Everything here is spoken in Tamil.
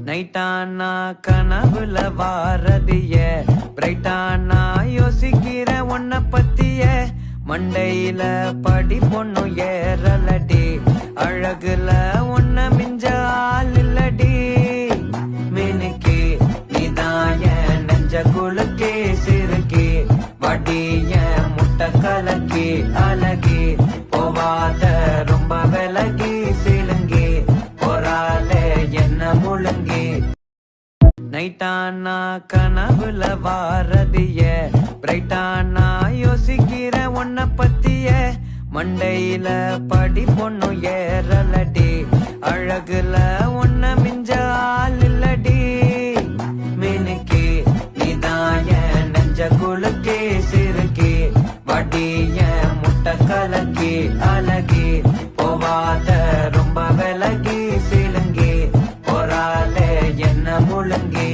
நைட்டானா கனவுல வாரதிய பிரைட்டானா யோசிக்கிற உன்ன பத்திய மண்டையில படி பொண்ணு ஏறலடி அழகுல உன்ன மிஞ்ச ஆள் இல்லடி மினுக்கி நீதான் என் நெஞ்ச குலுக்கி சிறுக்கி வடிய முட்டை கலக்கி அழகி போவாத ரொம்ப விலகி சிலுங்கி போறாலே என்ன முழுங்கி நைட்டானா கனவுல வாரதிய பிரைட்டானா யோசிக்கிற உன்ன பத்திய மண்டையில படி பொண்ணு ஏறலடி அழகுல உன்ன மிஞ்ச ஆள் இல்லடி மினுக்கி நீதான் என் நெஞ்ச குலுக்கி சிறுக்கி வடிய முட்டை கலக்கி அழகி போவாத ரொம்ப விலகி சிலுங்கி போறாலே என்ன முழுங்கி